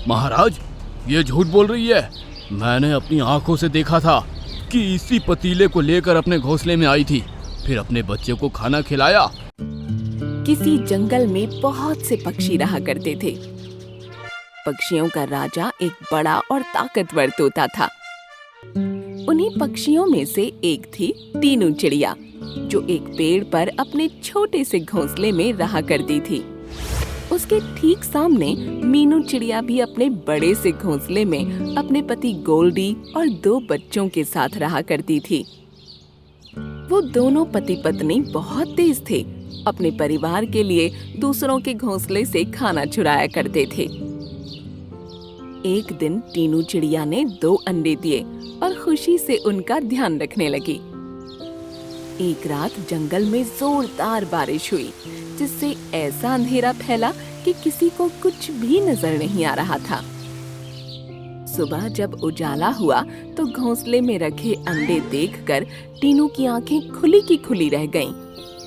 महाराज, ये झूठ बोल रही है। मैंने अपनी आंखों से देखा था कि इसी पतीले को लेकर अपने घोंसले में आई थी, फिर अपने बच्चे को खाना खिलाया। किसी जंगल में बहुत से पक्षी रहा करते थे। पक्षियों का राजा एक बड़ा और ताकतवर तोता था। उन्हीं पक्षियों में से एक थी टीनू चिड़िया, जो एक पेड़ पर अपने छोटे से घोंसले में रहा करती थी। उसके ठीक सामने मीनू चिड़िया भी अपने बड़े से घोंसले में अपने पति गोल्डी और 2 बच्चों के साथ रहा करती थी। वो दोनों पति पत्नी बहुत तेज थे। अपने परिवार के लिए दूसरों के घोंसले से खाना चुराया करते थे। एक दिन टीनू चिड़िया ने 2 अंडे दिए और खुशी से उनका ध्यान रखने लगी। एक रात जंगल में जोरदार बारिश हुई, जिससे ऐसा अंधेरा फैला कि किसी को कुछ भी नजर नहीं आ रहा था। सुबह जब उजाला हुआ तो घोंसले में रखे अंडे देखकर टीनू की आंखें खुली की खुली रह गईं।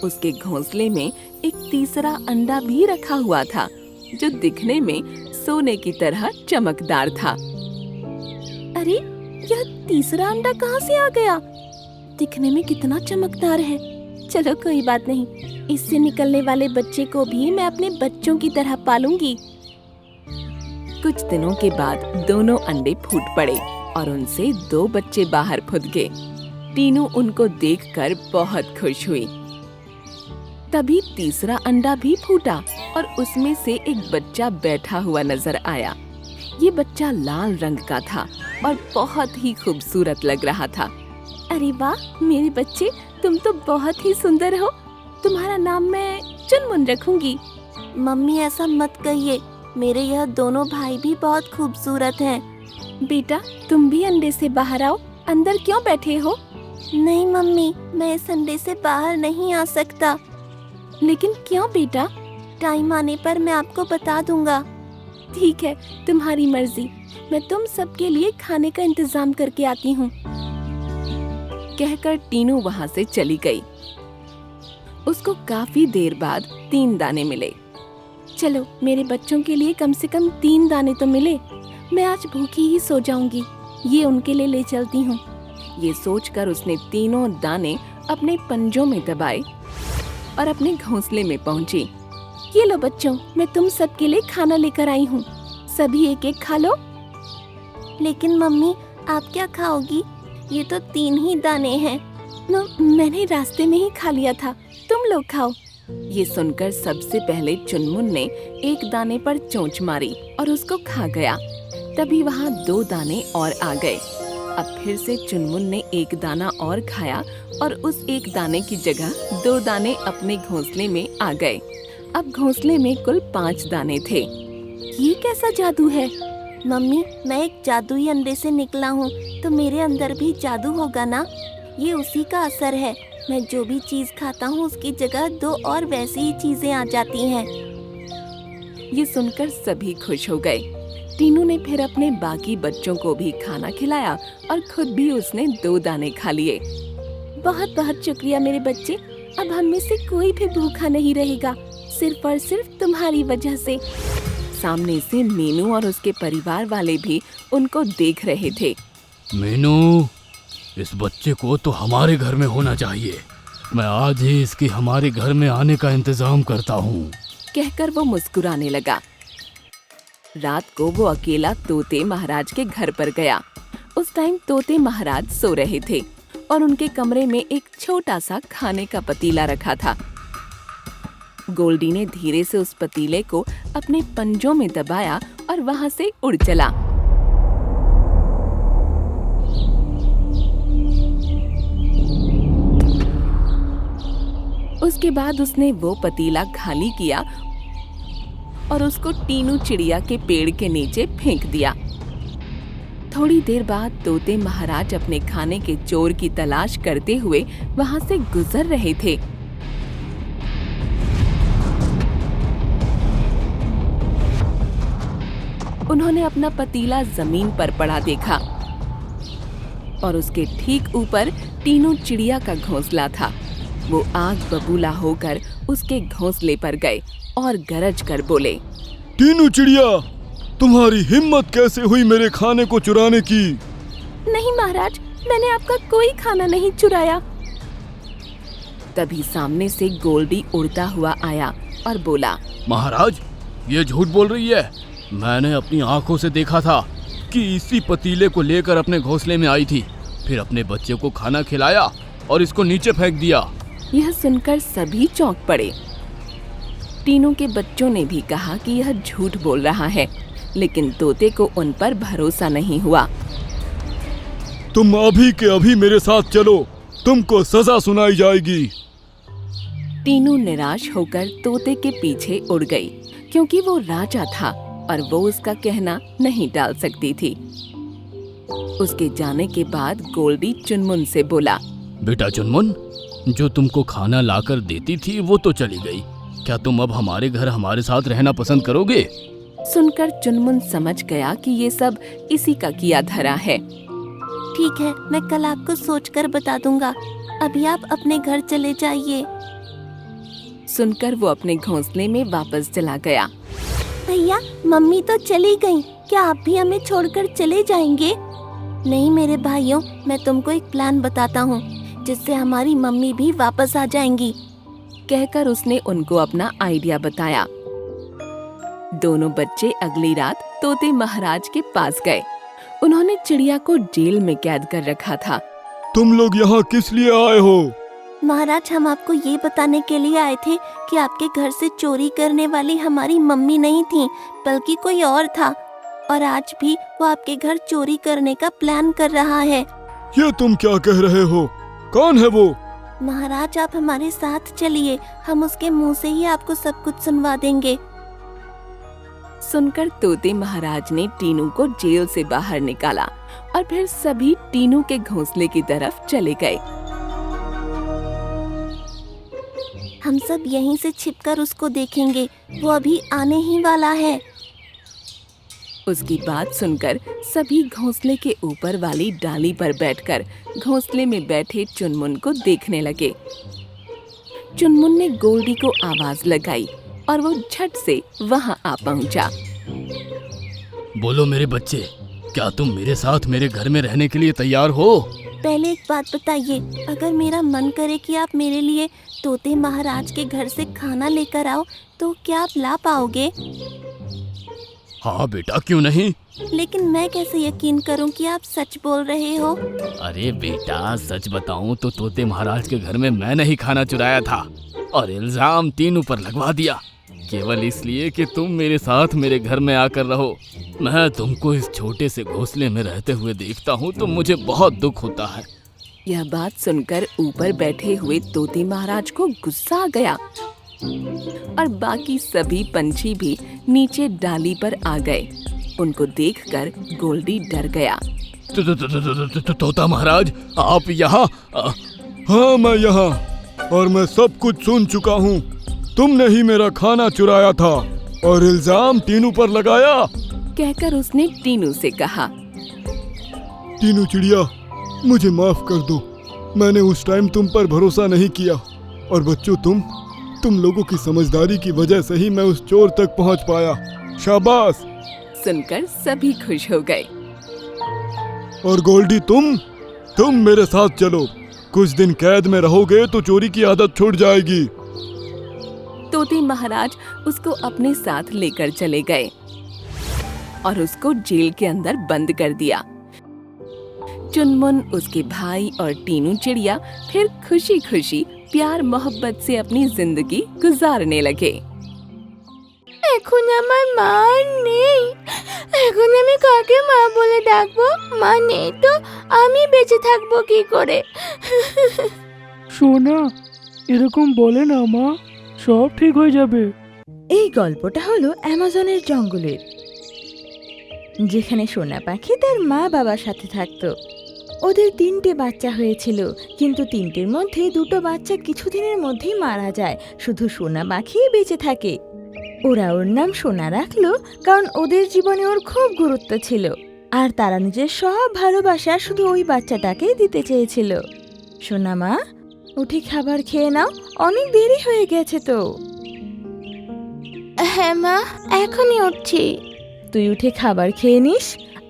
उसके घोंसले में एक तीसरा अंडा भी रखा हुआ था, जो दिखने में सोने की तरह चमकदार था। अरे, यह तीसरा अंडा कहाँ से आ गया? दिखने में कितना चमकदार है। चलो कोई बात नहीं, इससे निकलने वाले बच्चे को भी मैं अपने बच्चों की तरह पालूंगी। कुछ दिनों के बाद दोनों अंडे फूट पड़े और उनसे 2 बच्चे बाहर फुद गए। टीनू उनको देखकर बहुत खुश हुई। तभी तीसरा अंडा भी फूटा और उसमें से एक बच्चा बैठा हुआ नजर आया। ये बच्चा लाल रंग का था और बहुत ही खूबसूरत लग रहा था। अरे वाह मेरे बच्चे, तुम तो बहुत ही सुंदर हो। तुम्हारा नाम मैं चुनमुन रखूंगी। मम्मी ऐसा मत कहिए, मेरे यह दोनों भाई भी बहुत खूबसूरत हैं। बेटा तुम भी अंडे से बाहर आओ, अंदर क्यों बैठे हो? नहीं मम्मी, मैं इस अंडे से बाहर नहीं आ सकता। लेकिन क्यों बेटा? टाइम आने पर मैं आपको बता दूंगा। ठीक है, तुम्हारी मर्जी। मैं तुम सबके लिए खाने का इंतजाम करके आती हूँ। कहकर टीनू वहाँ से चली गई। उसको काफी देर बाद 3 दाने मिले। चलो मेरे बच्चों के लिए कम से कम 3 दाने तो मिले। मैं आज भूखी ही सो जाऊंगी। ये उनके लिए ले चलती हूँ। ये सोचकर उसने तीनों दाने अपने पंजों में दबाए और अपने घोंसले में पहुंची। ये लो बच्चों, मैं तुम सबके लिए खाना लेकर आई हूँ। सभी एक एक खा लो। लेकिन मम्मी, आप क्या खाओगी? ये तो 3 ही दाने हैं। मैंने रास्ते में ही खा लिया था, तुम लोग खाओ। ये सुनकर सबसे पहले चुनमुन ने एक दाने पर चोंच मारी और उसको खा गया। तभी वहाँ 2 दाने और आ गए। अब फिर से चुनमुन ने एक दाना और खाया और उस एक दाने की जगह 2 दाने अपने घोंसले में आ गए। अब घोंसले में कुल 5 दाने थे। ये कैसा जादू है? मम्मी, मैं एक जादुई अंडे से निकला हूँ, तो मेरे अंदर भी जादू होगा ना? ये उसी का असर है। मैं जो भी चीज खाता हूँ उसकी जगह 2 और वैसी ही चीजें आ जाती हैं। ये सुनकर सभी खुश हो गए। टीनू ने फिर अपने बाकी बच्चों को भी खाना खिलाया और खुद भी उसने 2 दाने खा लिए। बहुत बहुत शुक्रिया मेरे बच्चे। अब हम में से कोई भी भूखा नहीं रहेगा, सिर्फ और सिर्फ तुम्हारी वजह से। सामने से मीनू और उसके परिवार वाले भी उनको देख रहे थे। मीनू, इस बच्चे को तो हमारे घर में होना चाहिए। मैं आज ही इसके हमारे घर में आने का इंतजाम करता हूँ। कहकर वो मुस्कुराने लगा। रात को वो अकेला तोते महाराज के घर पर गया। उस टाइम तोते महाराज सो रहे थे और उनके कमरे में एक छोटा सा खाने का पतीला रखा था। गोल्डी ने धीरे से उस पतीले को अपने पंजों में दबाया और वहाँ से उड़ चला। उसके बाद उसने वो पतीला खाली किया और उसको टीनू चिड़िया के पेड़ के नीचे फेंक दिया। थोड़ी देर बाद तोते महाराज अपने खाने के चोर की तलाश करते हुए वहां से गुजर रहे थे। उन्होंने अपना पतीला जमीन पर पड़ा देखा और उसके ठीक ऊपर टीनू चिड़िया का घोंसला था। वो आग बबूला होकर उसके घोंसले पर गए और गरज कर बोले, टीनू चिड़िया, तुम्हारी हिम्मत कैसे हुई मेरे खाने को चुराने की? नहीं महाराज, मैंने आपका कोई खाना नहीं चुराया। तभी सामने से गोल्डी उड़ता हुआ आया और बोला, महाराज, ये झूठ बोल रही है। मैंने अपनी आंखों से देखा था कि इसी पतीले को लेकर अपने घोंसले में आई थी, फिर अपने बच्चे को खाना खिलाया और इसको नीचे फेंक दिया। यह सुनकर सभी चौंक पड़े। तीनों के बच्चों ने भी कहा कि यह झूठ बोल रहा है, लेकिन तोते को उन पर भरोसा नहीं हुआ। तुम अभी के अभी मेरे साथ चलो, तुमको सजा सुनाई जाएगी। तीनों निराश होकर तोते के पीछे उड़ गई, क्योंकि वो राजा था और वो उसका कहना नहीं टाल सकती थी। उसके जाने के बाद गोल्डी चुनमुन से बोला, बेटा चुनमुन, जो तुमको खाना लाकर देती थी वो तो चली गई। क्या तुम अब हमारे घर हमारे साथ रहना पसंद करोगे? सुनकर चुनमुन समझ गया कि ये सब इसी का किया धरा है। ठीक है, मैं कल आपको सोचकर बता दूंगा। अभी आप अपने घर चले जाइए। सुनकर वो अपने घोंसले में वापस चला गया। भैया, मम्मी तो चली गई, क्या आप भी हमें छोड़कर चले जाएंगे? नहीं मेरे भाइयों, मैं तुमको एक प्लान बताता हूँ जिससे हमारी मम्मी भी वापस आ जाएंगी। कहकर उसने उनको अपना आइडिया बताया। दोनों बच्चे अगली रात तोते महाराज के पास गए। उन्होंने चिड़िया को जेल में कैद कर रखा था। तुम लोग यहाँ किस लिए आए हो? महाराज, हम आपको ये बताने के लिए आए थे कि आपके घर से चोरी करने वाली हमारी मम्मी नहीं थी, बल्कि कोई और था, और आज भी वो आपके घर चोरी करने का प्लान कर रहा है। ये तुम क्या कह रहे हो? कौन है वो? महाराज, आप हमारे साथ चलिए, हम उसके मुंह से ही आपको सब कुछ सुनवा देंगे। सुनकर तोते महाराज ने टीनू को जेल से बाहर निकाला और फिर सभी टीनू के घोंसले की तरफ चले गए। हम सब यहीं से छिपकर उसको देखेंगे, वो अभी आने ही वाला है। उसकी बात सुनकर सभी घोंसले के ऊपर वाली डाली पर बैठकर घोंसले में बैठे चुनमुन को देखने लगे। चुनमुन ने गोल्डी को आवाज लगाई और वो झट से वहां आ पहुंचा। बोलो मेरे बच्चे, क्या तुम मेरे साथ मेरे घर में रहने के लिए तैयार हो? पहले एक बात बताइए, अगर मेरा मन करे कि आप मेरे लिए तोते महाराज के घर से खाना लेकर आओ तो क्या आप ला पाओगे? हाँ बेटा, क्यों नहीं। लेकिन मैं कैसे यकीन करूं कि आप सच बोल रहे हो? अरे बेटा, सच बताऊं तो तोते महाराज के घर में मैंने ही खाना चुराया था और इल्जाम तीनों पर लगवा दिया, केवल इसलिए कि तुम मेरे साथ मेरे घर में आकर रहो। मैं तुमको इस छोटे से घोंसले में रहते हुए देखता हूँ तो मुझे बहुत दुख होता है। यह बात सुनकर ऊपर बैठे हुए तोते महाराज को गुस्सा आ गया और बाकी सभी पंछी भी नीचे डाली पर आ गए। उनको देखकर गोल्डी डर गया। तोता महाराज, आप यहाँ? हाँ, मैं यहाँ, और मैं सब कुछ सुन चुका हूँ। तुमने ही मेरा खाना चुराया था और इल्जाम टीनू पर लगाया। कहकर उसने टीनू से कहा, टीनू चिड़िया, मुझे माफ कर दो। मैंने उस टाइम तुम पर भरोसा नहीं किया, और बच्चों, तुम लोगों की समझदारी की वजह से ही मैं उस चोर तक पहुंच पाया। शाबाश। सुनकर सभी खुश हो गए। और गोल्डी, तुम मेरे साथ चलो। कुछ दिन कैद में रहोगे तो चोरी की आदत छूट जाएगी। तोते महाराज उसको अपने साथ लेकर चले गए और उसको जेल के अंदर बंद कर दिया। चुनमुन, उसके भाई और टीनू चिड़िया फिर खुशी खुशी प्यार मोहब्बत से अपनी जिंदगी गुजारने लगे। এখন আমার মা নেই, এখন আমি কাকে মা বলে ডাকবো? মা নেই তো আমি বেঁচে থাকবো কি করে? সোনা, এরকম বলে না মা, সব ঠিক হয়ে যাবে। এই গল্পটা হলো অ্যামাজনের জঙ্গলের, যেখানে সোনা পাখি তার মা বাবার সাথে থাকতো। ওদের 3টে বাচ্চা হয়েছিল, কিন্তু 3টের মধ্যে 2টো বাচ্চা কিছুদিনের মধ্যেই মারা যায়, শুধু সোনা পাখিই বেঁচে থাকে। ওরা ওর নাম সোনা রাখলো কারণ ওদের জীবনে ওর খুব গুরুত্ব ছিল, আর তারা নিজের সব ভালোবাসা শুধু ওই বাচ্চাটাকেই দিতে চেয়েছিল। সোনা মা, উঠে খাবার খেয়ে নাও, অনেক দেরি হয়ে গেছে তো। হ্যাঁ মা, এখনই উঠছি। তুই উঠে খাবার খেয়ে নিস।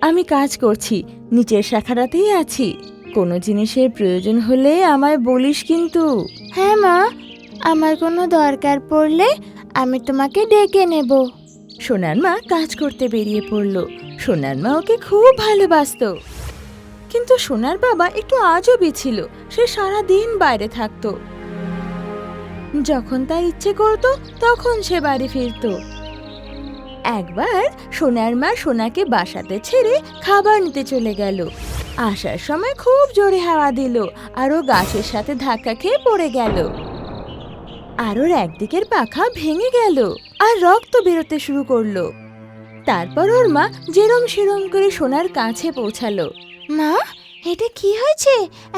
আমি কাজ করছি, নিচের শাখাটাতেই আছি। কোনো জিনিসের প্রয়োজন হলে আমায় বলিস কিন্তু। হ্যাঁ মা, আমার কোনো দরকার পড়লে আমি তোমাকে ডেকে নেব। সোনার মা কাজ করতে বেরিয়ে পড়ল। সোনার মা ওকে খুব ভালোবাসতো, কিন্তু সোনার বাবা একটু আজবই ছিল। সে সারা দিন বাইরে থাকতো, যখন তার ইচ্ছে করতো তখন সে বাড়ি ফিরতো। একবার সোনার মা সোনাকে বাসাতে ছেড়ে খাবার নিতে চলে গেল। আসার সময় খুব জোরে হাওয়া দিল আর ও গাছের সাথে ধাক্কা খেয়ে পড়ে গেল। আর ওর একদিকের পাখা ভেঙে গেল আর রক্ত বেরোতে শুরু করলো। তারপর ওর মা যেরম সেরম করে সোনার কাছে পৌঁছালো। মা, এটা কি হয়েছে?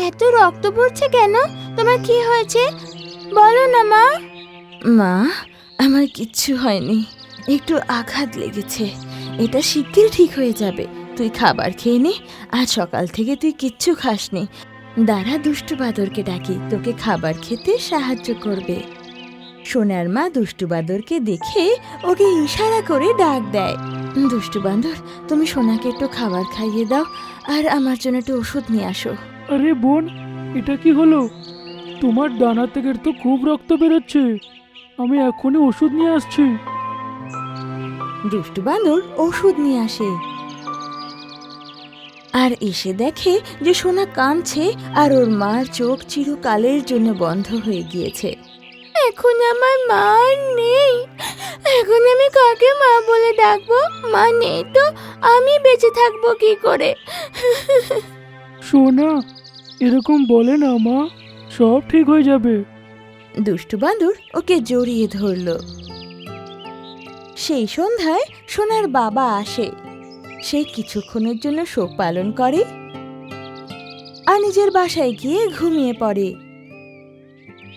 এত রক্ত পড়ছে কেন? তোমার কি হয়েছে বলো না মা। মা, আমার কিচ্ছু হয়নি, একটু আঘাত লেগেছে। এটা শিগগির ঠিক হয়ে যাবে। তুই খাবার খেয়ে নে। আজ সকাল থেকে তুই কিচ্ছু খাসনি। দাঁড়া, দুষ্টু বাঁদরকে ডাকি, তোকে খাবার খেতে সাহায্য করবে। সোনার মা দুষ্টু বাঁদরকে দেখে ওকে ইশারা করে ডাক দেয়। দুষ্টু বাঁদর, তুমি সোনাকে একটু খাবার খাইয়ে দাও আর আমার জন্য একটু ওষুধ নিয়ে আসো। আরে বোন, এটা কি হলো? তোমার ডানা থেকে তো খুব রক্ত বেরোচ্ছে। আমি এখনই ওষুধ নিয়ে আসছি। দুষ্টু বাঁদর ওষুধ নিয়ে আসে আর এসে দেখে যে সোনা কাঁদছে আর ওর মার চোখ চিরকালের জন্য বন্ধ হয়ে গিয়েছে। এখন আমার মা নেই, এখন আমি কাকে মা বলে ডাকবো? মা নেই তো আমি বেঁচে থাকবো কি করে? সোনা, এরকম বলে না মা, সব ঠিক হয়ে যাবে। দুষ্টু বাঁদর ওকে জড়িয়ে ধরল। সেই সন্ধ্যায় সোনার বাবা আসে। সে কিছুক্ষণের জন্য শোক পালন করে আর নিজের বাসায় গিয়ে ঘুমিয়ে পড়ে।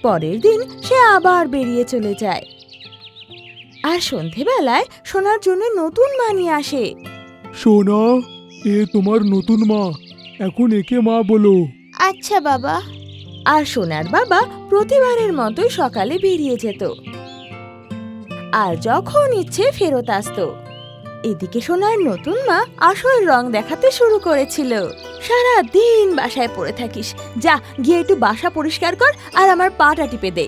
পরের দিন সে আবার বেরিয়ে চলে যায় আর সন্ধেবেলায় সোনার জন্য নতুন মা নিয়ে আসে। সোনা, এ তোমার নতুন মা, এখন একে মা বলো। আচ্ছা বাবা। আর সোনার বাবা প্রতিবারের মতোই সকালে বেরিয়ে যেত আর যখন ইচ্ছে ফেরত আসতো। এদিকে সোনার নতুন মা আসল রং দেখাতে শুরু করেছিল। সারা দিন বাসায় পড়ে থাকিস, যা গিয়ে একটু বাসা পরিষ্কার কর আর আমার পাটা টিপে দে।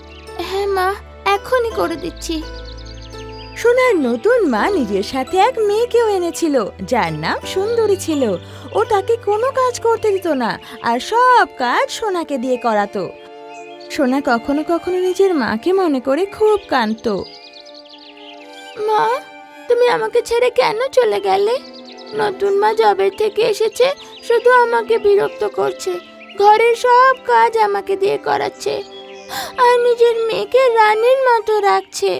হ্যাঁ মা, এখনই করে দিচ্ছি। সোনার নতুন মা নিজের সাথে এক মেয়েকেও এনেছিল, যার নাম সুন্দরী ছিল। ও তাকে কোনো কাজ করতে দিত না আর সব কাজ সোনাকে দিয়ে করাতো। সোনা কখনো কখনো নিজের মাকে মনে করে খুব কাঁদতো। মা, তুমি আমাকে ছেড়ে কেন চলে গেলে? নতুন মা জবে থেকে এসেছে, শুধু আমাকে বিরক্ত করছে, ঘরের সব কাজ আমাকে দিয়ে করাচ্ছে আর নিজের মেয়েকে রানীর মতো রাখছে।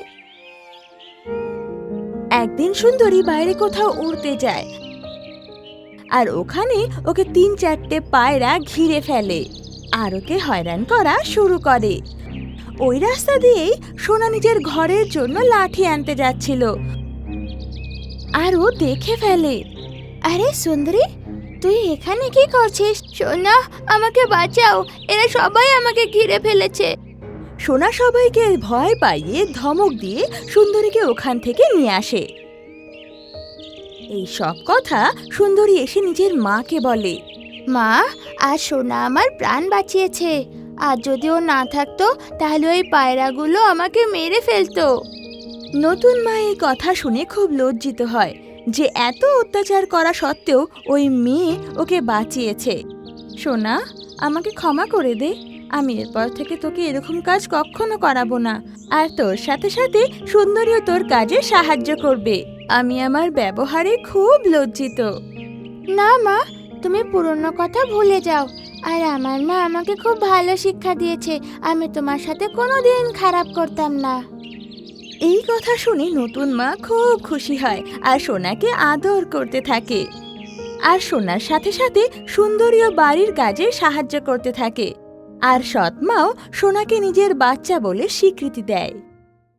একদিন সুন্দরী বাইরে কোথাও উড়তে যায় আর ওখানে ওকে 3-4টে পায়রা ঘিরে ফেলে আর ওকে হয়রান করা শুরু করে। ওই রাস্তা দিয়েই সোনা নিজের ঘরের জন্য লাঠি আনতে যাচ্ছিল আর ও দেখে ফেলে। আরে সুন্দরী, তুই এখানে কি করছিস? সোনা, আমাকে বাঁচাও, এরা সবাই আমাকে ঘিরে ফেলেছে। সোনা সবাইকে ভয় পাইয়ে ধমক দিয়ে সুন্দরীকে ওখান থেকে নিয়ে আসে। এই সব কথা সুন্দরী এসে নিজের মাকে বলে। মা, আজ সোনা আমার প্রাণ বাঁচিয়েছে, আর যদি ও না থাকতো তাহলে ওই পায়রাগুলো আমাকে মেরে ফেলতো। নতুন মা এই কথা শুনে খুব লজ্জিত হয় যে এত অত্যাচার করা সত্ত্বেও ওই মেয়ে ওকে বাঁচিয়েছে। সোনা, আমাকে ক্ষমা করে দে, আমি এরপর থেকে তোকে এরকম কাজ কখনো করাবো না আর তোর সাথে সাথে সুন্দরীও তোর কাজে সাহায্য করবে। আমি আমার ব্যবহারে খুব লজ্জিত। না মা, তুমি পুরনো কথা ভুলে যাও। আর আমার মা আমাকে খুব ভালো শিক্ষা দিয়েছে, আমি তোমার সাথে কোনোদিন খারাপ করতাম না। এই কথা শুনে নতুন মা খুব খুশি হয় আর সোনাকে আদর করতে থাকে আর সোনার সাথে সাথে সুন্দরীও বাড়ির কাজে সাহায্য করতে থাকে আর সৎ মাও সোনাকে নিজের বাচ্চা বলে স্বীকৃতি দেয়।